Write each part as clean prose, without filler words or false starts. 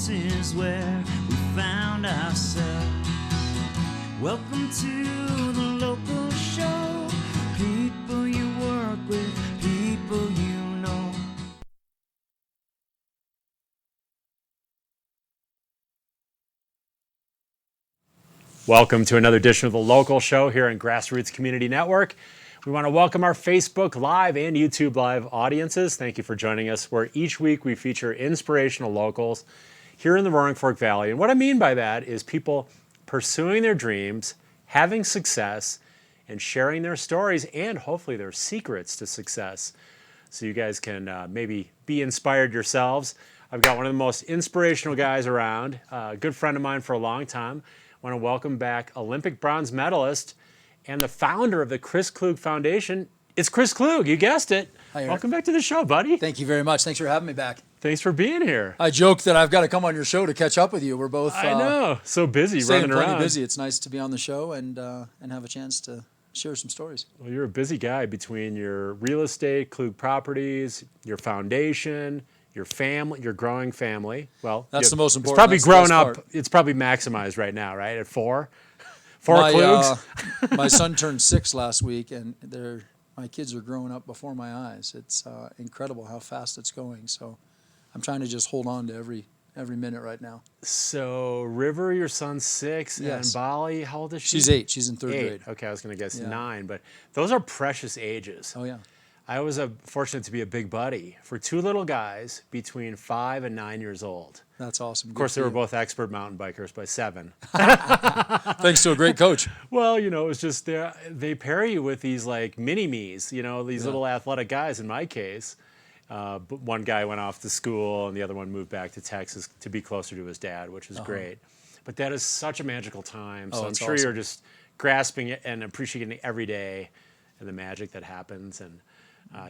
this is where we found ourselves. Welcome to the local show. People you work with, people you know. Welcome to another edition of the local show here on GrassRoots Community Network. We want to welcome our Facebook Live and YouTube Live audiences. Thank you for joining us, where each week we feature inspirational locals here in the Roaring Fork Valley. And what I mean by that is people pursuing their dreams, having success, and sharing their stories and hopefully their secrets to success. So you guys can maybe be inspired yourselves. I've got one of the most inspirational guys around, a good friend of mine for a long time. I want to welcome back Olympic bronze medalist and the founder of the Chris Klug Foundation. It's Chris Klug, you guessed it. Hi, Eric. Welcome back to the show, buddy. Thank you very much. Thanks for having me back. Thanks for being here. I joke that I've got to come on your show to catch up with you. We're both I know, so busy running around. Busy. It's nice to be on the show and have a chance to share some stories. Well, you're a busy guy between your real estate, Klug Properties, your foundation, your family, your growing family. Well, that's the most important. It's probably That's grown the up. best part. It's probably maximized right now, right? At four My, Klugs. My son turned 6 last week, and my kids are growing up before my eyes. It's incredible how fast it's going. So I'm trying to just hold on to every minute right now. So River, your son's 6, Yes. and Bali, how old is she? She's 8. She's in third 8. grade. Okay, I was going to guess Yeah. 9, but those are precious ages. Oh, yeah. I was fortunate to be a big buddy for 2 little guys between 5 and 9 years old. That's awesome. Of course, they were both expert mountain bikers by 7. Thanks to a great coach. Well, it was just they pair you with these like mini-me's, these little athletic guys in my case. But one guy went off to school and the other one moved back to Texas to be closer to his dad, which was great. But that is such a magical time. So I'm sure you're just grasping it and appreciating it every day and the magic that happens. And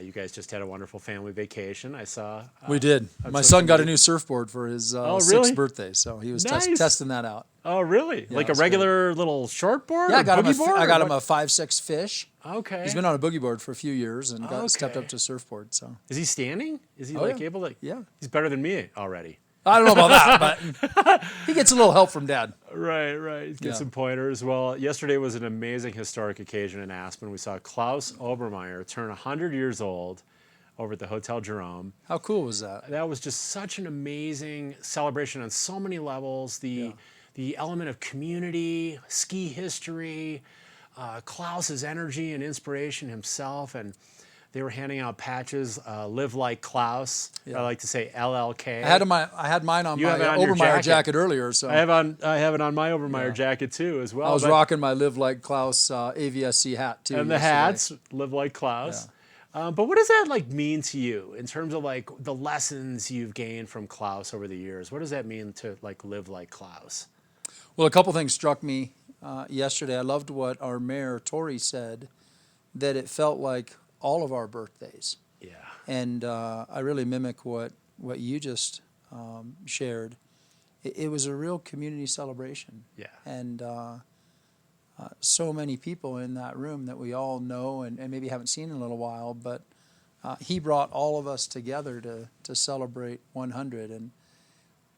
you guys just had a wonderful family vacation. I saw. We did. My son got a new surfboard for his really? 6th birthday, so he was Nice. testing that out. Oh, really? Yeah, like a it's regular little short board? Yeah, or I got boogie board? I got him a 5.6 fish. Okay. He's been on a boogie board for a few years and stepped Okay. up to surfboard. So Is he standing? Is he Oh, yeah. able to? Yeah. He's better than me already. I don't know about that, but he gets a little help from Dad. Right. Get Yeah. some pointers. Well, yesterday was an amazing historic occasion in Aspen. We saw Klaus Obermeyer turn 100 years old over at the Hotel Jerome. How cool was that? That was just such an amazing celebration on so many levels. The element of community, ski history, Klaus's energy and inspiration himself, and they were handing out patches, Live Like Klaus. Yeah. I like to say LLK. I had mine on You my have it on your Obermeyer jacket. jacket earlier. So I have it on my Obermeyer jacket too as well. I was but- rocking my Live Like Klaus AVSC hat too. and the yesterday. hats, Live Like Klaus. But what does that mean to you in terms of the lessons you've gained from Klaus over the years? What does that mean to live like Klaus? Well, a couple things struck me yesterday. I loved what our mayor Tori said, that it felt like all of our birthdays. Yeah. And I really mimic what you just shared. It was a real community celebration. Yeah. And so many people in that room that we all know and maybe haven't seen in a little while, but he brought all of us together to celebrate 100. And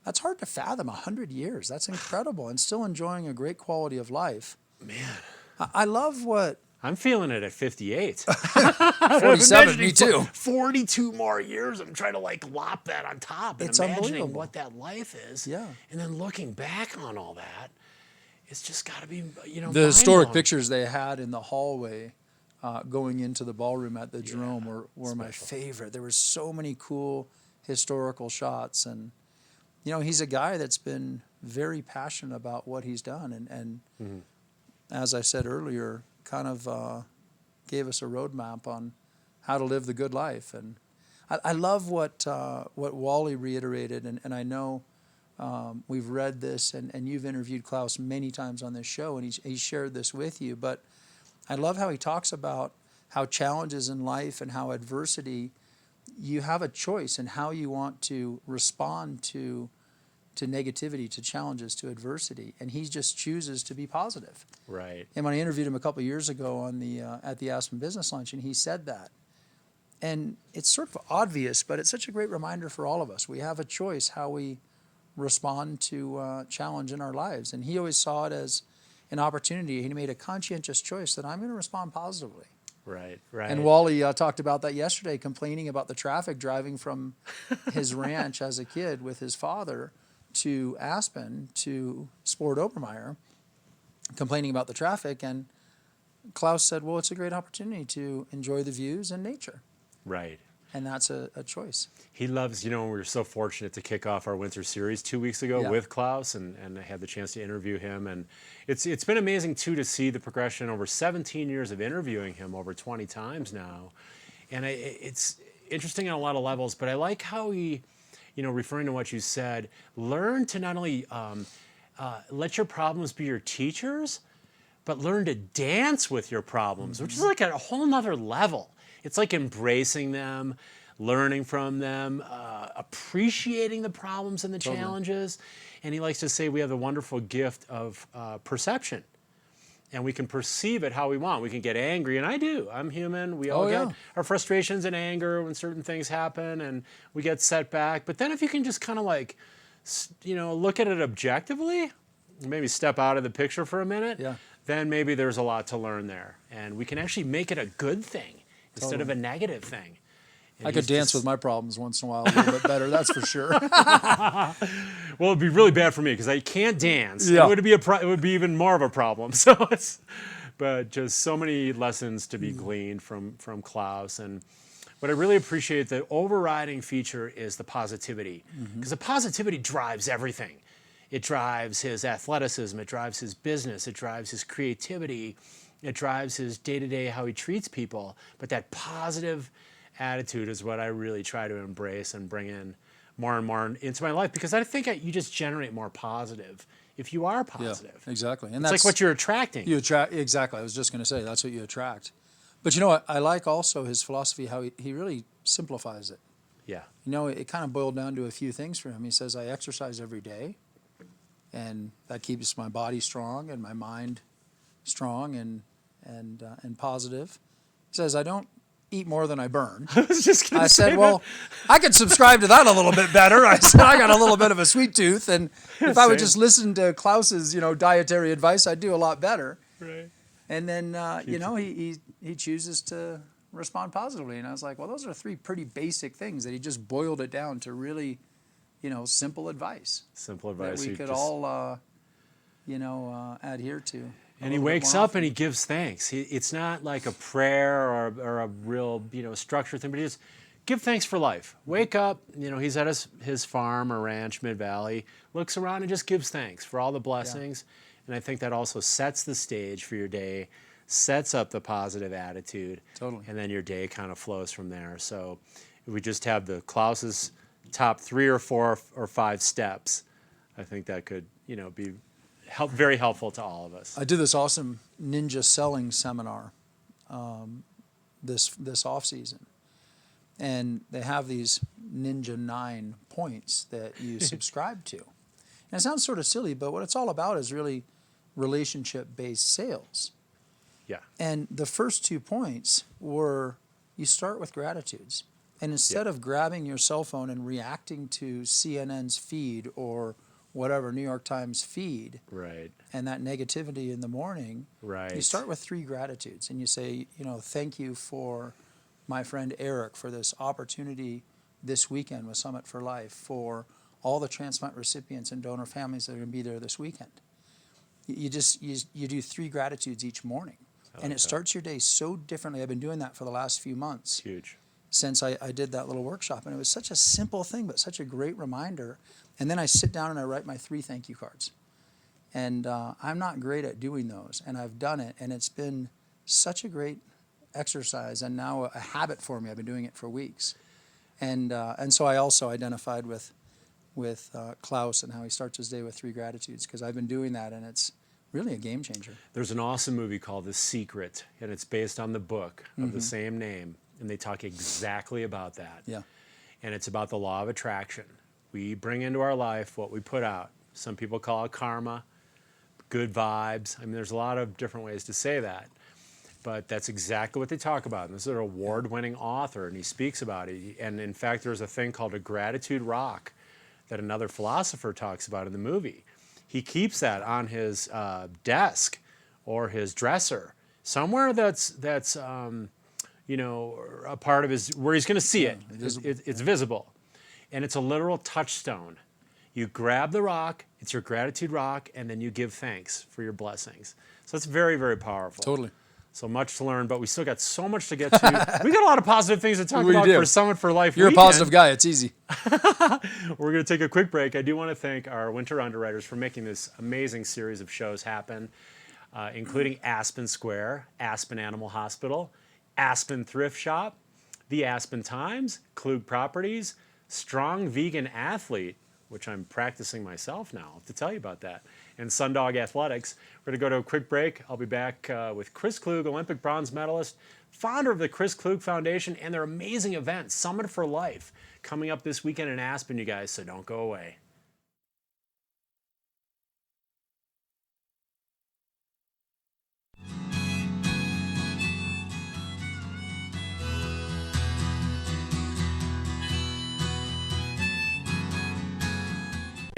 that's hard to fathom, 100 years. That's incredible. And still enjoying a great quality of life. Man. I love what... I'm feeling it at 58. 47, me too. 42 more years. I'm trying to lop that on top and It's imagining unbelievable. what that life is. Yeah. And then looking back on all that, it's just got to be, The historic mind-blowing. pictures they had in the hallway going into the ballroom at the Jerome were my special. favorite. There were so many cool historical shots. And, he's a guy that's been very passionate about what he's done. And as I said earlier, kind of gave us a roadmap on how to live the good life. And I love what Wally reiterated, and I know we've read this, and you've interviewed Klaus many times on this show, and he's shared this with you, but I love how he talks about how challenges in life and how adversity, you have a choice in how you want to respond to negativity, to challenges, to adversity, and he just chooses to be positive. Right. And when I interviewed him a couple of years ago on at the Aspen Business Luncheon, he said that. And it's sort of obvious, but it's such a great reminder for all of us. We have a choice how we respond to challenge in our lives. And he always saw it as an opportunity. He made a conscientious choice that I'm going to respond positively. Right, right. And Wally talked about that yesterday, complaining about the traffic driving from his ranch as a kid with his father to Aspen to Sport Obermeyer, complaining about the traffic. And Klaus said, well, it's a great opportunity to enjoy the views and nature. Right. And that's a choice. He loves, we were so fortunate to kick off our winter series 2 weeks ago with Klaus, and I had the chance to interview him. And it's been amazing, too, to see the progression over 17 years of interviewing him over 20 times now. And it's interesting on a lot of levels, but I like how he, referring to what you said, learn to not only let your problems be your teachers, but learn to dance with your problems, which is like a whole nother level. It's like embracing them, learning from them, appreciating the problems and the challenges. And he likes to say we have the wonderful gift of perception. And we can perceive it how we want. We can get angry, and I do. I'm human. We all get our frustrations and anger when certain things happen, and we get set back. But then if you can just kind of look at it objectively, maybe step out of the picture for a minute, then maybe there's a lot to learn there. And we can actually make it a good thing instead of a negative thing. And I could dance with my problems once in a while a little bit better, that's for sure. Well, it'd be really bad for me because I can't dance. Yeah. It would be even more of a problem. So but just so many lessons to be gleaned from Klaus. And what I really appreciate, the overriding feature is the positivity, because the positivity drives everything. It drives his athleticism, it drives his business, it drives his creativity, it drives his day-to-day how he treats people. But that positive attitude is what I really try to embrace and bring in more and more into my life, because I think you just generate more positive if you are positive. Yeah, exactly. And it's that's like what you're attracting. Exactly. I was just going to say, that's what you attract. But you know what? I like also his philosophy, how he really simplifies it. Yeah. It kind of boiled down to a few things for him. He says, I exercise every day, and that keeps my body strong and my mind strong and positive. He says, I don't eat more than I burn. I was just going to say said, well, I could subscribe to that a little bit better. I said, I got a little bit of a sweet tooth, and if I would just listen to Klaus's, dietary advice, I'd do a lot better. Right. And then, he chooses to respond positively. And I was like, well, those are three pretty basic things that he just boiled it down to really, simple advice. Simple advice. That we could all, adhere to. And he wakes up and he gives thanks. It's not like a prayer or a real, structured thing, but he just give thanks for life. Wake up, he's at his farm or ranch, Mid-Valley, looks around and just gives thanks for all the blessings. Yeah. And I think that also sets the stage for your day, sets up the positive attitude. Totally. And then your day kind of flows from there. So if we just have the Klaus's top 3 or 4 or 5 steps, I think that could, be very helpful to all of us. I did this awesome ninja selling seminar this off season, and they have these Ninja 9 points that you subscribe to. And it sounds sort of silly, but what it's all about is really relationship-based sales. Yeah. And the first 2 points were you start with gratitudes, and instead of grabbing your cell phone and reacting to CNN's feed or whatever, New York Times feed, right, and that negativity in the morning, right, you start with 3 gratitudes, and you say, thank you for my friend Eric for this opportunity this weekend with Summit for Life, for all the transplant recipients and donor families that are going to be there this weekend. You do 3 gratitudes each morning, and it starts your day so differently. I've been doing that for the last few months. Huge. Since I did that little workshop, and it was such a simple thing, but such a great reminder. And then I sit down and I write my 3 thank you cards. And I'm not great at doing those, and I've done it, and it's been such a great exercise, and now a habit for me. I've been doing it for weeks. And so I also identified with Klaus and how he starts his day with 3 gratitudes, because I've been doing that, and it's really a game changer. There's an awesome movie called The Secret, and it's based on the book of the same name, and they talk exactly about that. Yeah. And it's about the law of attraction. We bring into our life what we put out. Some people call it karma, good vibes. I mean, there's a lot of different ways to say that. But that's exactly what they talk about. And this is an award-winning author, and he speaks about it. And in fact, there's a thing called a gratitude rock that another philosopher talks about in the movie. He keeps that on his desk or his dresser, somewhere that's you know, a part of his, where he's going to see it. It's visible. And it's a literal touchstone. You grab the rock, it's your gratitude rock, and then you give thanks for your blessings. So it's very, very powerful. Totally. So much to learn, but we still got so much to get to. We got a lot of positive things to talk We about do. for Summit for Life You're weekend. a positive guy. It's easy. We're going to take a quick break. I do want to thank our winter underwriters for making this amazing series of shows happen, including Aspen Square, Aspen Animal Hospital, Aspen Thrift Shop, the Aspen Times, Klug Properties, Strong Vegan Athlete, which I'm practicing myself now. I'll have to tell you about that, and Sundog Athletics. We're going to go to a quick break. I'll be back with Chris Klug, Olympic bronze medalist, founder of the Chris Klug Foundation, and their amazing event, Summit for Life, coming up this weekend in Aspen, you guys, so don't go away.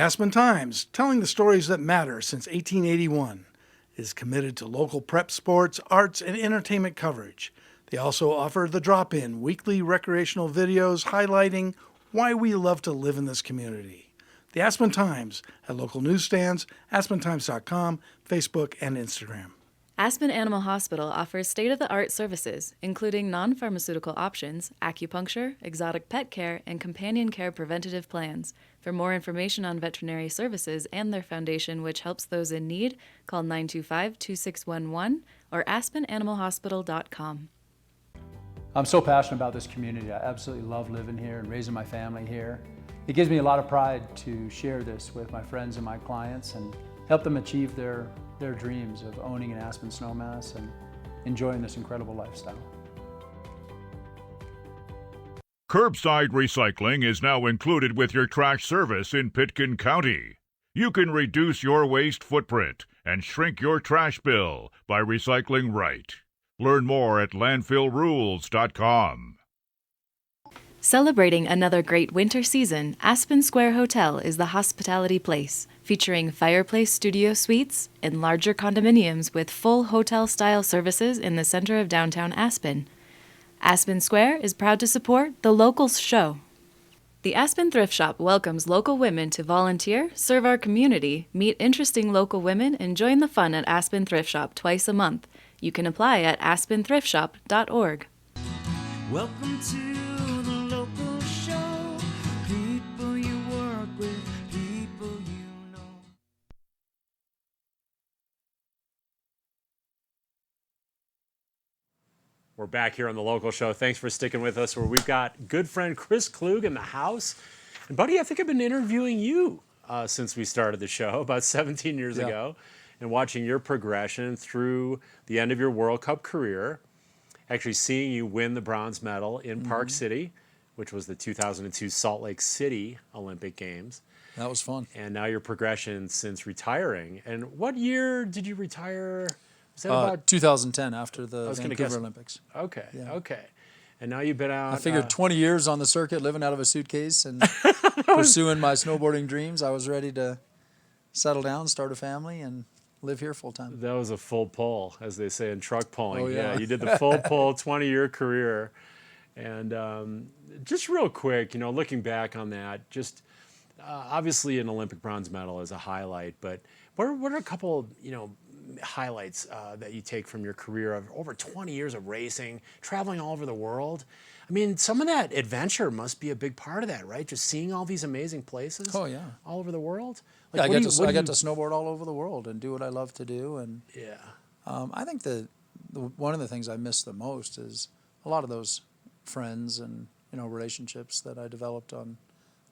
Aspen Times, telling the stories that matter since 1881, is committed to local prep sports, arts, and entertainment coverage. They also offer the Drop-In, weekly recreational videos highlighting why we love to live in this community. The Aspen Times, at local newsstands, aspentimes.com, Facebook, and Instagram. Aspen Animal Hospital offers state-of-the-art services, including non-pharmaceutical options, acupuncture, exotic pet care, and companion care preventative plans. For more information on veterinary services and their foundation, which helps those in need, call 925-2611 or aspenanimalhospital.com. I'm so passionate about this community. I absolutely love living here and raising my family here. It gives me a lot of pride to share this with my friends and my clients and help them achieve their dreams of owning an Aspen snowmass and enjoying this incredible lifestyle. Curbside recycling is now included with your trash service in Pitkin County. You can reduce your waste footprint and shrink your trash bill by recycling right. Learn more at landfillrules.com. Celebrating another great winter season, Aspen Square Hotel is the hospitality place, featuring fireplace studio suites and larger condominiums with full hotel-style services in the center of downtown Aspen. Aspen Square is proud to support the Locals Show. The Aspen Thrift Shop welcomes local women to volunteer, serve our community, meet interesting local women, and join the fun at Aspen Thrift Shop twice a month. You can apply at aspenthriftshop.org. Welcome to the local show. People you work with, people you know. We're back here on the local show. Thanks for sticking with us, where we've got good friend Chris Klug in the house. And buddy, I think I've been interviewing you since we started the show about 17 years ago, and watching your progression through the end of your World Cup career, actually seeing you win the bronze medal in Park City, which was the 2002 Salt Lake City Olympic Games. That was fun. And now your progression since retiring. And what year did you retire? Was that about 2010, after the gonna Vancouver guess- Olympics. Okay, Yeah. okay. And now you've been out. I figured 20 years on the circuit, living out of a suitcase and pursuing my snowboarding dreams. I was ready to settle down, start a family, and live here full time. That was a full pull, as they say in truck pulling. Oh, yeah. You did the full pull, 20-year career. And just real quick, looking back on that, just obviously an Olympic bronze medal is a highlight, but what are a couple, highlights that you take from your career of over 20 years of racing, traveling all over the world? I mean, some of that adventure must be a big part of that, right? Just seeing all these amazing places all over the world. Yeah, I what get do you- to snowboard all over the world and do what I love to do. And I think one of the things I miss the most is a lot of those friends and relationships that I developed on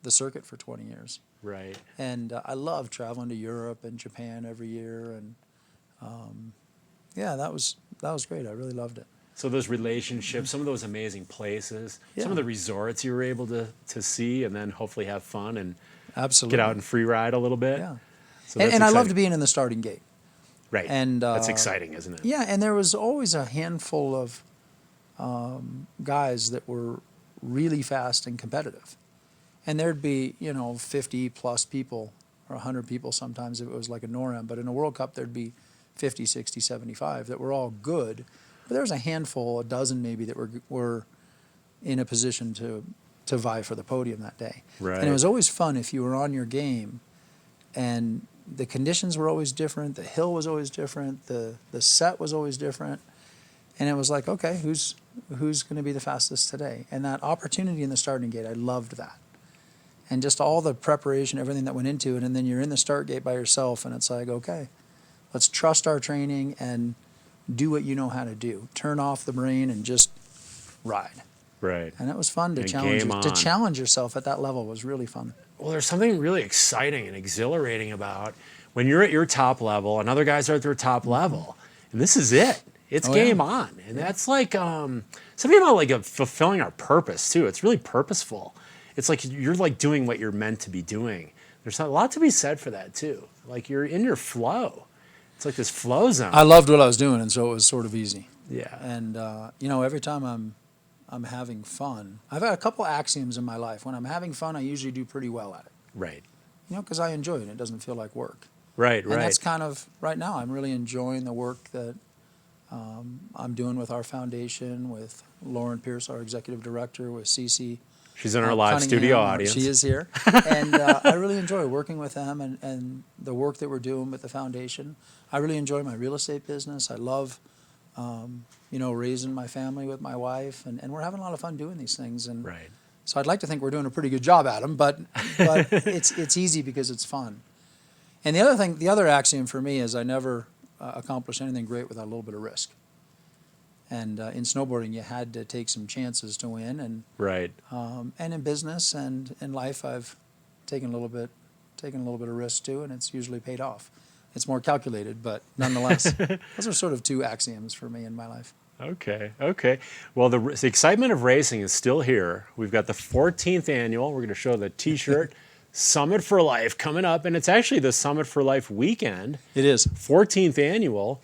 the circuit for 20 years. Right. And I love traveling to Europe and Japan every year, and that was great. I really loved it. So those relationships, some of those amazing places, some of the resorts you were able to see, and then hopefully have fun and Absolutely get out and free ride a little bit. Yeah, So and that's I loved exciting. being in the starting gate. Right. And that's exciting, isn't it? Yeah, and there was always a handful of guys that were really fast and competitive. And there'd be, 50 plus people or 100 people sometimes if it was like a NORAM. But in a World Cup, there'd be 50, 60, 75 that were all good. But there was a handful, a dozen maybe, that were in a position to vie for the podium that day. Right. And it was always fun if you were on your game, and the conditions were always different, the hill was always different, the set was always different. And it was like, okay, who's going to be the fastest today? And that opportunity in the starting gate, I loved that. And just all the preparation, everything that went into it, and then you're in the start gate by yourself, and it's like, okay, let's trust our training and do what you know how to do. Turn off the brain and just ride. Right. And it was fun to And challenge yourself at that level. Was really fun. Well, there's something really exciting and exhilarating about when you're at your top level and other guys are at their top level, and this is it. It's game on. And that's like something about like fulfilling our purpose too. It's really purposeful. It's like you're like doing what you're meant to be doing. There's a lot to be said for that too. Like you're in your flow. It's like this flow zone. I loved what I was doing, and so it was sort of easy. Yeah. And every time I'm having fun, I've had a couple axioms in my life. When I'm having fun, I usually do pretty well at it. Right. Because I enjoy it. It doesn't feel like work. Right. And that's kind of right now. I'm really enjoying the work that I'm doing with our foundation, with Lauren Pierce, our executive director, with Cece. She's in our live studio audience. She is here. And I really enjoy working with them and the work that we're doing with the foundation. I really enjoy my real estate business. I love, raising my family with my wife. And we're having a lot of fun doing these things. And right. So I'd like to think we're doing a pretty good job at them, but it's easy because it's fun. And the other axiom for me is I never accomplish anything great without a little bit of risk. And in snowboarding, you had to take some chances to win, and right. And in business and in life, I've taken a little bit of risk too, and it's usually paid off. It's more calculated, but nonetheless, those are sort of two axioms for me in my life. Okay. Well, the excitement of racing is still here. We've got the 14th annual. We're going to show the T-shirt Summit for Life coming up, and it's actually the Summit for Life weekend. It is 14th annual.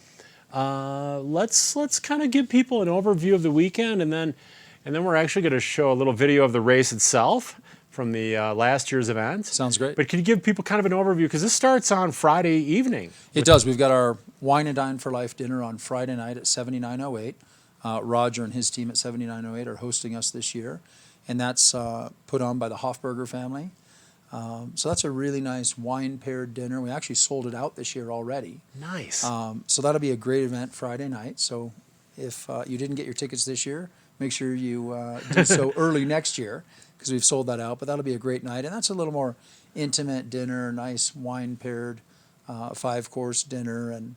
Let's kind of give people an overview of the weekend, and then we're actually going to show a little video of the race itself from the last year's event. Sounds great. But can you give people kind of an overview, because this starts on Friday evening? It does. We've got our Wine and Dine for Life dinner on Friday night at 7908. Roger and his team at 7908 are hosting us this year, and that's put on by the Hofberger family. So that's a really nice wine-paired dinner. We actually sold it out this year already. Nice. So that'll be a great event Friday night. So if you didn't get your tickets this year, make sure you do so early next year, because we've sold that out. But that'll be a great night. And that's a little more intimate dinner, nice wine-paired 5-course dinner. And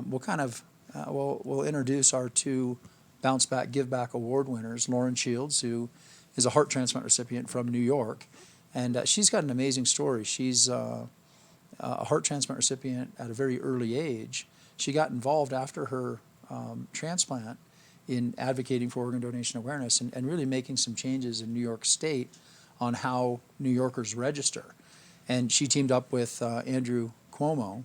we'll introduce our two Bounce Back, Give Back award winners, Lauren Shields, who is a heart transplant recipient from New York. And she's got an amazing story. She's a heart transplant recipient at a very early age. She got involved after her transplant in advocating for organ donation awareness and really making some changes in New York State on how New Yorkers register. And she teamed up with Andrew Cuomo,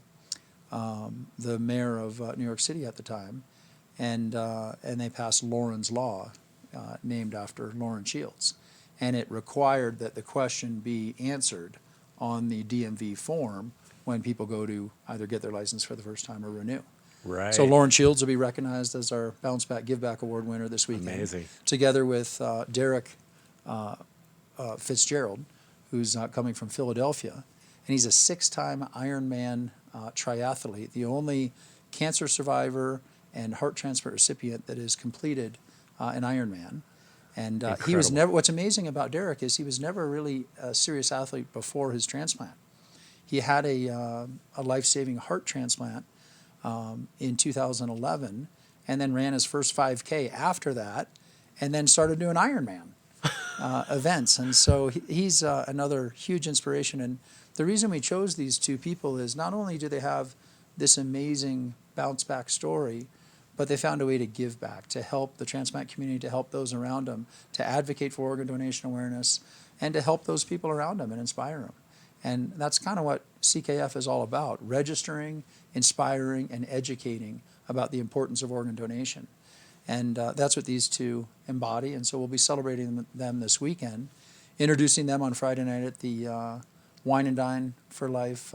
the mayor of New York City at the time, and they passed Lauren's Law, named after Lauren Shields. And it required that the question be answered on the DMV form when people go to either get their license for the first time or renew. Right. So Lauren Shields will be recognized as our Bounce Back, Give Back award winner this weekend. Amazing. Together with Derek Fitzgerald, who's coming from Philadelphia. And he's a 6-time Ironman triathlete, the only cancer survivor and heart transplant recipient that has completed an Ironman. And he was never. What's amazing about Derek is he was never really a serious athlete before his transplant. He had a life-saving heart transplant in 2011, and then ran his first 5K after that, and then started doing Ironman events. And so he's another huge inspiration. And the reason we chose these two people is not only do they have this amazing bounce back story, but they found a way to give back, to help the transplant community, to help those around them, to advocate for organ donation awareness, and to help those people around them and inspire them. And that's kind of what CKF is all about, registering, inspiring, and educating about the importance of organ donation. And that's what these two embody, and so we'll be celebrating them this weekend. introducing them on Friday night at the Wine and Dine for Life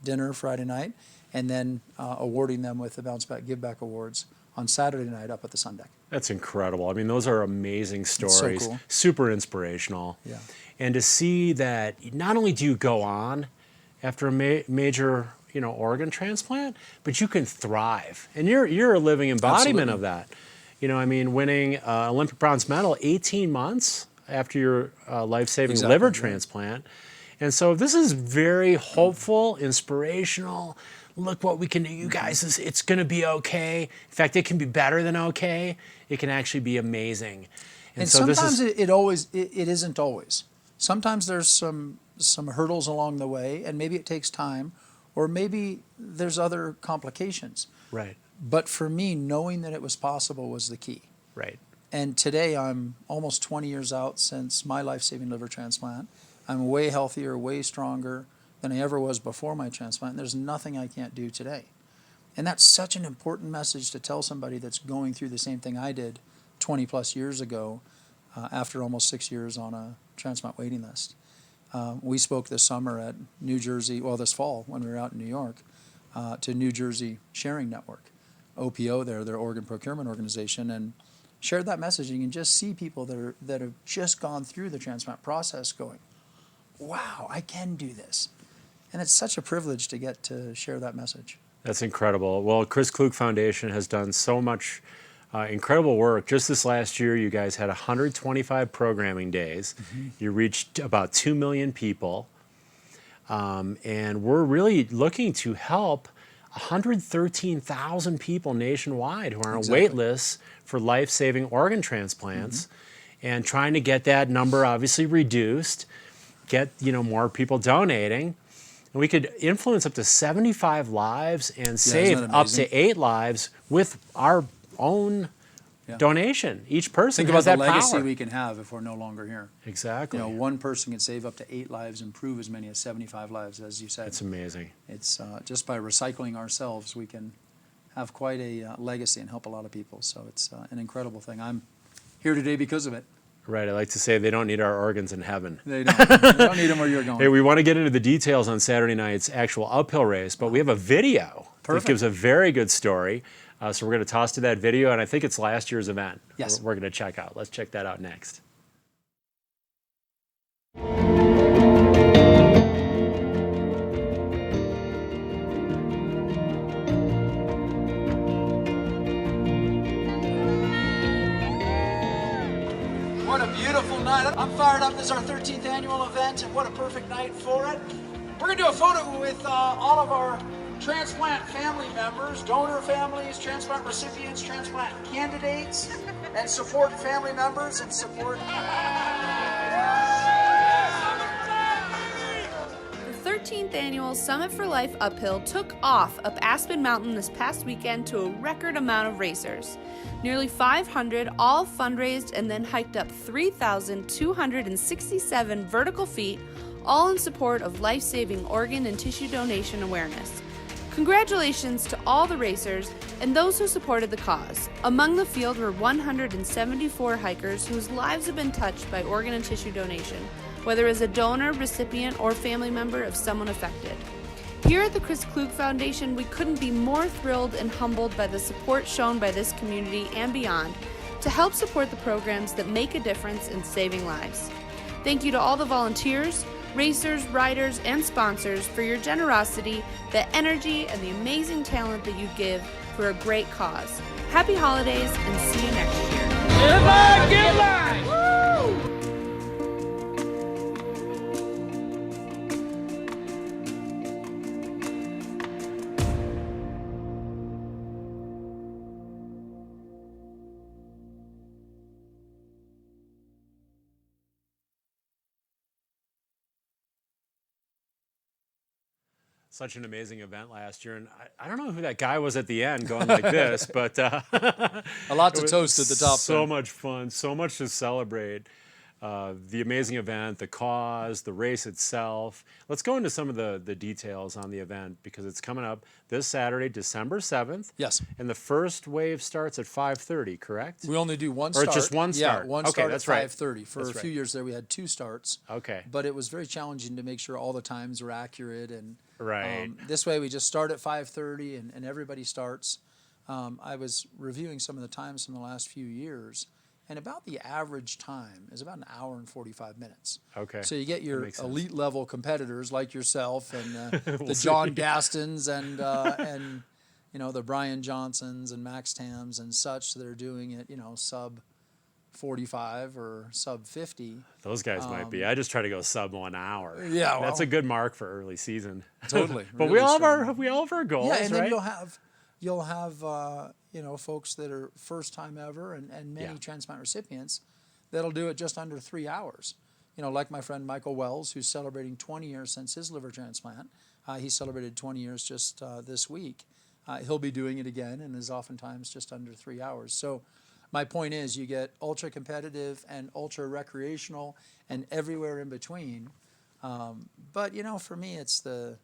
dinner Friday night, and then awarding them with the Bounce Back Give Back Awards on Saturday night up at the Sun Deck. That's incredible. I mean, those are amazing stories, so cool. Super inspirational. Yeah. And to see that not only do you go on after a major, organ transplant, but you can thrive. And you're a living embodiment of that. Winning Olympic bronze medal 18 months after your life-saving liver transplant. And so this is very hopeful, inspirational. Look what we can do, you guys. It's going to be okay. In fact, it can be better than okay. It can actually be amazing. And so sometimes it isn't always. Sometimes there's some hurdles along the way, and maybe it takes time, or maybe there's other complications. Right. But for me, knowing that it was possible was the key. Right. And today I'm almost 20 years out since my life-saving liver transplant. I'm way healthier, way stronger than I ever was before my transplant. There's nothing I can't do today. And that's such an important message to tell somebody that's going through the same thing I did 20 plus years ago after almost 6 years on a transplant waiting list. We spoke this summer at New Jersey, this fall when we were out in New York, to New Jersey Sharing Network, OPO, their organ procurement organization, and shared that message. You can just see people that have just gone through the transplant process going, wow, I can do this. And it's such a privilege to get to share that message. That's incredible. Well, Chris Klug Foundation has done so much incredible work. Just this last year, you guys had 125 programming days. Mm-hmm. You reached about 2 million people. And we're really looking to help 113,000 people nationwide who are on wait lists for life-saving organ transplants, and trying to get that number obviously reduced, get more people donating. And we could influence up to 75 lives and save up to 8 lives with our own donation. Each person Think has about that the legacy power. we can have if we're no longer here. Exactly. One person can save up to 8 lives, improve as many as 75 lives, as you said. That's amazing. It's just by recycling ourselves, we can have quite a legacy and help a lot of people. So it's an incredible thing. I'm here today because of it. Right. I like to say they don't need our organs in heaven. They don't. They don't need them where you're going. Hey, we want to get into the details on Saturday night's actual uphill race, but we have a video that gives a very good story. So we're going to toss to that video, and I think it's last year's event. Yes. We're going to check out. Let's check that out next. What a beautiful night. I'm fired up. This is our 13th annual event, and what a perfect night for it. We're going to do a photo with all of our transplant family members, donor families, transplant recipients, transplant candidates, and support family members and support. The 13th annual Summit for Life Uphill took off up Aspen Mountain this past weekend to a record amount of racers. Nearly 500 all fundraised and then hiked up 3,267 vertical feet, all in support of life-saving organ and tissue donation awareness. Congratulations to all the racers and those who supported the cause. Among the field were 174 hikers whose lives have been touched by organ and tissue donation, whether as a donor, recipient, or family member of someone affected. Here at the Chris Klug Foundation, we couldn't be more thrilled and humbled by the support shown by this community and beyond to help support the programs that make a difference in saving lives. Thank you to all the volunteers, racers, riders, and sponsors for your generosity, the energy, and the amazing talent that you give for a great cause. Happy holidays, and see you next year. Give life, give life! Such an amazing event last year, and I don't know who that guy was at the end going like this, but A lot to toast at the top. So much fun, so much to celebrate. the amazing event, the cause, the race itself. Let's go into some of the details on the event because it's coming up this Saturday, December 7th. Yes. And the first wave starts at 5:30, correct? We only do one Or start. it's just one start? Yeah, one Okay, start that's at right. 5:30. For That's a few right. years there, we had 2 starts. Okay. But it was very challenging to make sure all the times were accurate. And Right. this way, we just start at 5:30, and everybody starts. I was reviewing some of the times from the last few years, and about the average time is about an hour and 45 minutes. Okay. So you get your makes sense. elite level competitors like yourself and We'll the see. John Gastons and the Brian Johnsons and Max Tams and such that are doing it sub 45 or sub 50. Those guys might be. I just try to go sub 1 hour. Yeah, That's well- a good mark for early season. Totally. But we really all strong. have our goals, Yeah, and then right? you'll have folks that are first time ever and many Yeah. transplant recipients that'll do it just under 3 hours. Like my friend Michael Wells, who's celebrating 20 years since his liver transplant. He celebrated 20 years just this week. He'll be doing it again and is oftentimes just under 3 hours. So my point is you get ultra competitive and ultra recreational and everywhere in between. But for me it's the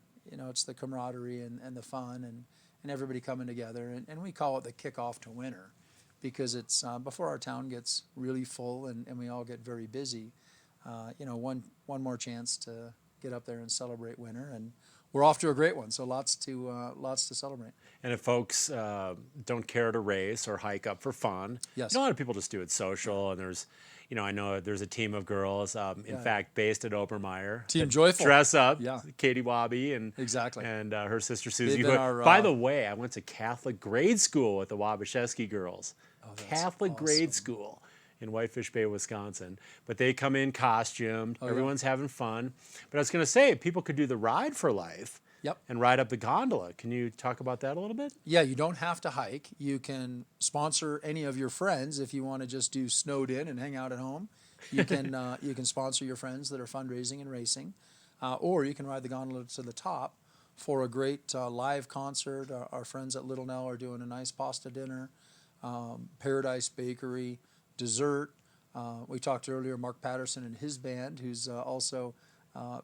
camaraderie and the fun and everybody coming together, and we call it the kickoff to winter because it's before our town gets really full and we all get very busy. One more chance to get up there and celebrate winter, and we're off to a great one. So lots to celebrate. And if folks don't care to race or hike up for fun, Yes. a lot of people just do it social. And there's, I know there's a team of girls, in fact, based at Obermeyer. Team that Joyful. Dress up. Yeah. Katie Wabi and Exactly. and her sister Susie. They've been Who, our, by the way, I went to Catholic grade school with the Wabashewski girls. that's Catholic grade awesome. school in Whitefish Bay, Wisconsin. But they come in costumed. yeah. Everyone's having fun. But I was going to say, people could do the Ride for Life. Yep. And ride up the gondola. Can you talk about that a little bit? Yeah, you don't have to hike. You can sponsor any of your friends if you want to just do snowed in and hang out at home. You can sponsor your friends that are fundraising and racing, or you can ride the gondola to the top for a great live concert. Our friends at Little Nell are doing a nice pasta dinner, Paradise Bakery, dessert. We talked earlier, Mark Patterson and his band, who's also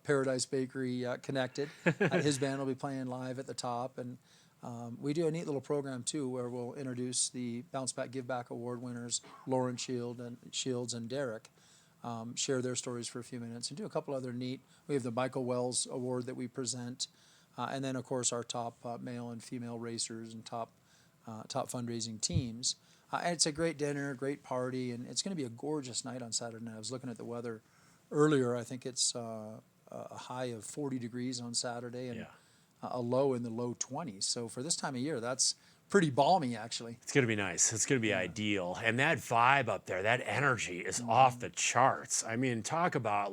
Paradise Bakery connected. His band will be playing live at the top, and we do a neat little program too where we'll introduce the Bounce Back Give Back Award winners, Lauren Shields and Derek, share their stories for a few minutes, and do a couple other neat. We have the Michael Wells Award that we present, and then of course our top male and female racers and top fundraising teams. And it's a great dinner, great party, and it's going to be a gorgeous night on Saturday night. I was looking at the weather earlier. I think it's a high of 40 degrees on Saturday and a low in the low 20s. So for this time of year, that's pretty balmy, actually. It's going to be nice. It's going to be ideal. And that vibe up there, that energy is off the charts. I mean, talk about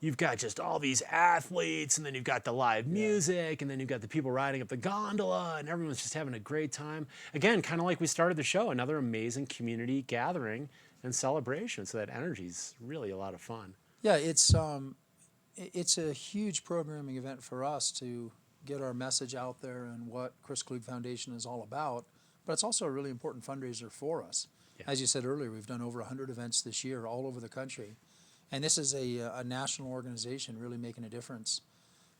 you've got just all these athletes, and then you've got the live music, and then you've got the people riding up the gondola, and everyone's just having a great time. Again, kind of like we started the show, another amazing community gathering and celebration. So that energy's really a lot of fun. Yeah, it's a huge programming event for us to get our message out there and what Chris Klug Foundation is all about, but it's also a really important fundraiser for us. Yeah. As you said earlier, we've done over 100 events this year all over the country, and this is a national organization really making a difference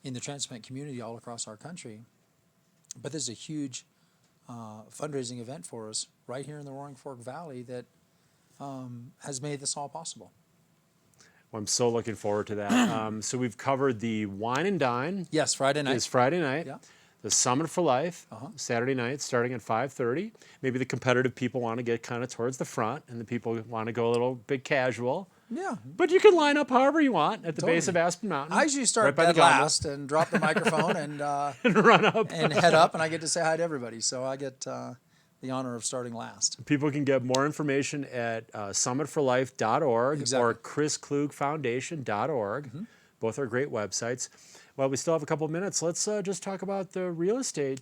in the transplant community all across our country. But this is a huge fundraising event for us right here in the Roaring Fork Valley that has made this all possible. Well, I'm so looking forward to that. So we've covered the Wine and Dine. Yes, Friday night. It's Friday night. Yeah. The Summit for Life, Saturday night, starting at 5:30. Maybe the competitive people want to get kind of towards the front, and the people want to go a little bit casual. Yeah. But you can line up however you want at the base of Totally. Aspen Mountain. I usually start right by the dead gondola, last and drop the microphone and and run up. and head up, and I get to say hi to everybody. So I get the honor of starting last. People can get more information at summitforlife.org Exactly. or chrisklugfoundation.org. Both are great websites. Well, we still have a couple of minutes. Let's just talk about the real estate.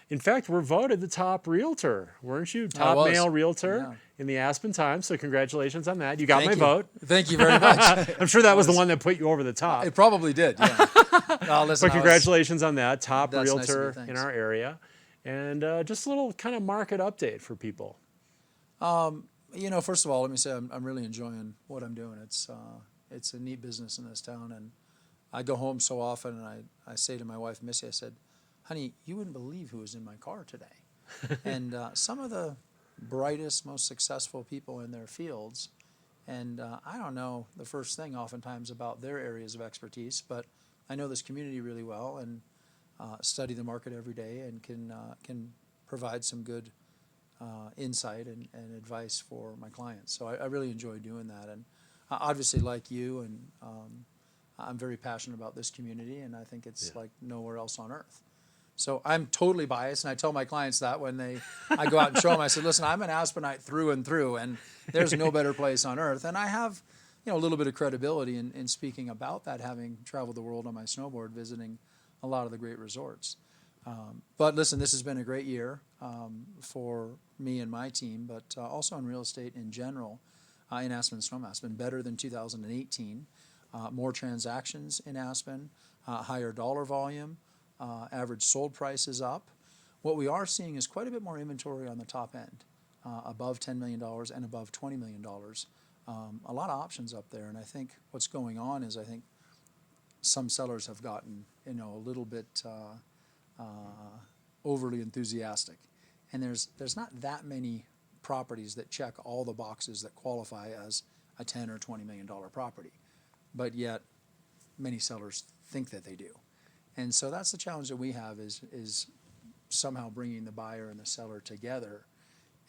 In fact, we're voted the top realtor, weren't you? Top was. male realtor Yeah. in the Aspen Times. So congratulations on that. You got Thank my you. vote. Thank you very much. I'm sure that was the one that put you over the top. It probably did. Yeah. Listen, But congratulations on that. Top That's nice of you, realtor in thanks. our area. And just a little kind of market update for people. First of all, let me say I'm really enjoying what I'm doing. It's a neat business in this town, and I go home so often, and I say to my wife, Missy, I said, honey, you wouldn't believe who was in my car today. And some of the brightest, most successful people in their fields, and I don't know the first thing oftentimes about their areas of expertise, but I know this community really well and study the market every day and can provide some good insight and advice for my clients. So I really enjoy doing that. And obviously, like you, and I'm very passionate about this community, and I think it's like nowhere else on earth. So I'm totally biased, and I tell my clients that when I go out and show them, I said, listen, I'm an Aspenite through and through, and there's no better place on earth. And I have, a little bit of credibility in speaking about that, having traveled the world on my snowboard, visiting a lot of the great resorts. But listen, this has been a great year for me and my team, but also in real estate in general in Aspen and Snowmass. It's been better than 2018. More transactions in Aspen, higher dollar volume, average sold price is up. What we are seeing is quite a bit more inventory on the top end, above $10 million and above $20 million. A lot of options up there, and I think what's going on is I think some sellers have gotten a little bit overly enthusiastic, and there's not that many properties that check all the boxes that qualify as a $10 or $20 million property, but yet many sellers think that they do. And so that's the challenge that we have is somehow bringing the buyer and the seller together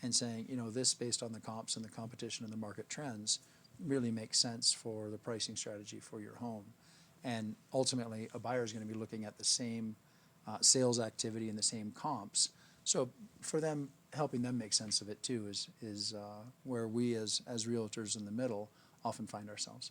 and saying, this based on the comps and the competition and the market trends really makes sense for the pricing strategy for your home. And ultimately, a buyer is going to be looking at the same sales activity and the same comps. So for them, helping them make sense of it too is where we as realtors in the middle often find ourselves.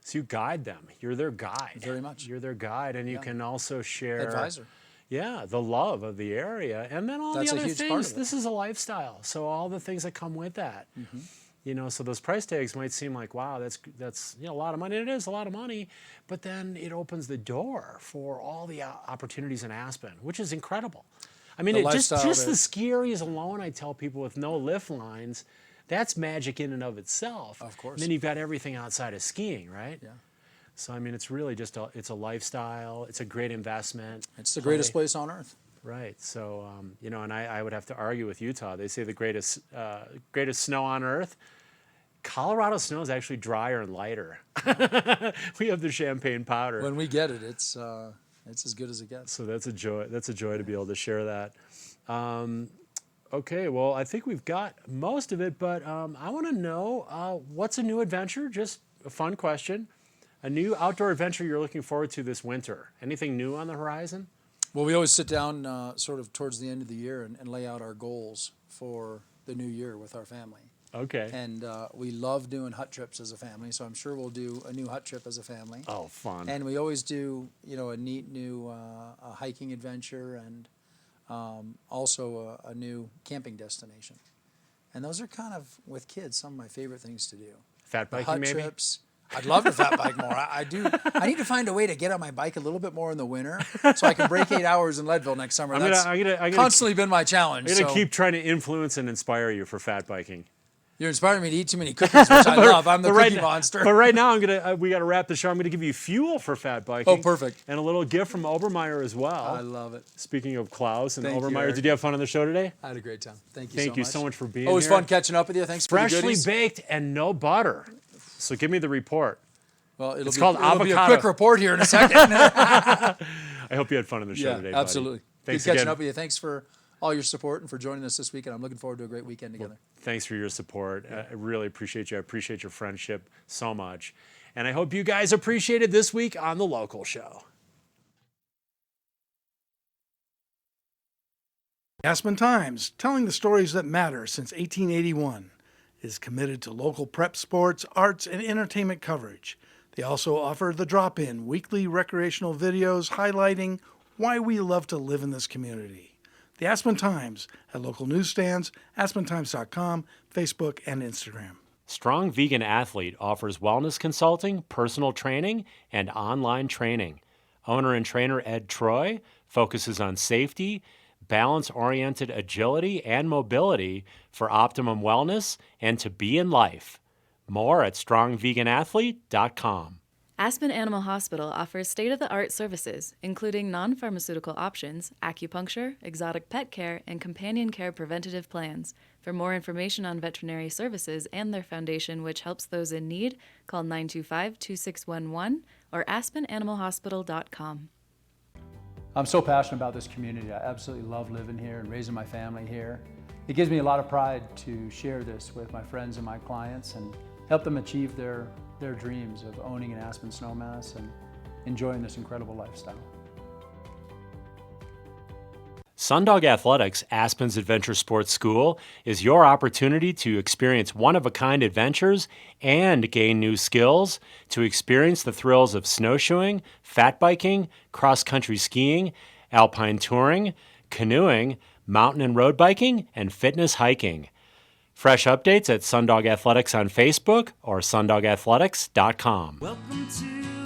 So you guide them. You're their guide. Very much. You're their guide, and you can also share advisor. Yeah, the love of the area, and then all That's the a other huge part things. of it. This is a lifestyle, so all the things that come with that. Mm-hmm. So those price tags might seem like, wow, that's a lot of money. It is a lot of money, but then it opens the door for all the opportunities in Aspen, which is incredible. I mean, just the ski areas alone, I tell people, with no lift lines, that's magic in and of itself. Of course. And then you've got everything outside of skiing, right? Yeah. So, I mean, it's really just it's a lifestyle. It's a great investment. It's the greatest place on earth. Right. So, and I would have to argue with Utah. They say the greatest snow on earth. Colorado snow is actually drier and lighter. We have the champagne powder. When we get it, it's as good as it gets. So that's a joy. That's a joy to be able to share that. Okay, well, I think we've got most of it, but I want to know what's a new adventure? Just a fun question. A new outdoor adventure you're looking forward to this winter. Anything new on the horizon? Well, we always sit down sort of towards the end of the year and lay out our goals for the new year with our family. Okay. And we love doing hut trips as a family, so I'm sure we'll do a new hut trip as a family. Oh, fun. And we always do, a neat new hiking adventure and also a new camping destination. And those are kind of, with kids, some of my favorite things to do. Fat biking, hut maybe? Trips. I'd love to fat bike more. I need to find a way to get on my bike a little bit more in the winter so I can break 8 hours in Leadville next summer. That's constantly been my challenge. I'm going to keep trying to influence and inspire you for fat biking. You're inspiring me to eat too many cookies, which I love. I'm the cookie monster. But right now, we got to wrap the show. I'm going to give you fuel for fat biking. Oh, perfect. And a little gift from Obermeyer as well. I love it. Speaking of Klaus and Thank you, Obermeyer, Eric. did you have fun on the show today? I had a great time. Thank you Thank you so much for being here. Always fun catching up with you. Thanks for the Freshly goodies. baked and no butter. So give me the report. Well, it'll be avocado. a quick report here in a second. I hope you had fun on the show today, buddy. Absolutely. Thanks Good catching again. up with you. Thanks for all your support and for joining us this week, and I'm looking forward to a great weekend together. Thanks for your support. I really appreciate you. I appreciate your friendship so much. And I hope you guys appreciated this week on The Local Show. Aspen Times, telling the stories that matter since 1881, is committed to local prep sports, arts, and entertainment coverage. They also offer The Drop-In, weekly recreational videos highlighting why we love to live in this community. The Aspen Times at local newsstands, aspentimes.com, Facebook, and Instagram. Strong Vegan Athlete offers wellness consulting, personal training, and online training. Owner and trainer Ed Troy focuses on safety, balance-oriented agility and mobility for optimum wellness and to be in life. More at strongveganathlete.com. Aspen Animal Hospital offers state-of-the-art services, including non-pharmaceutical options, acupuncture, exotic pet care, and companion care preventative plans. For more information on veterinary services and their foundation, which helps those in need, call 925-2611 or aspenanimalhospital.com. I'm so passionate about this community. I absolutely love living here and raising my family here. It gives me a lot of pride to share this with my friends and my clients and help them achieve their dreams of owning an Aspen snowmass and enjoying this incredible lifestyle. Sundog Athletics, Aspen's Adventure Sports School, is your opportunity to experience one-of-a-kind adventures and gain new skills, to experience the thrills of snowshoeing, fat biking, cross-country skiing, alpine touring, canoeing, mountain and road biking, and fitness hiking. Fresh updates at Sundog Athletics on Facebook or sundogathletics.com. Welcome to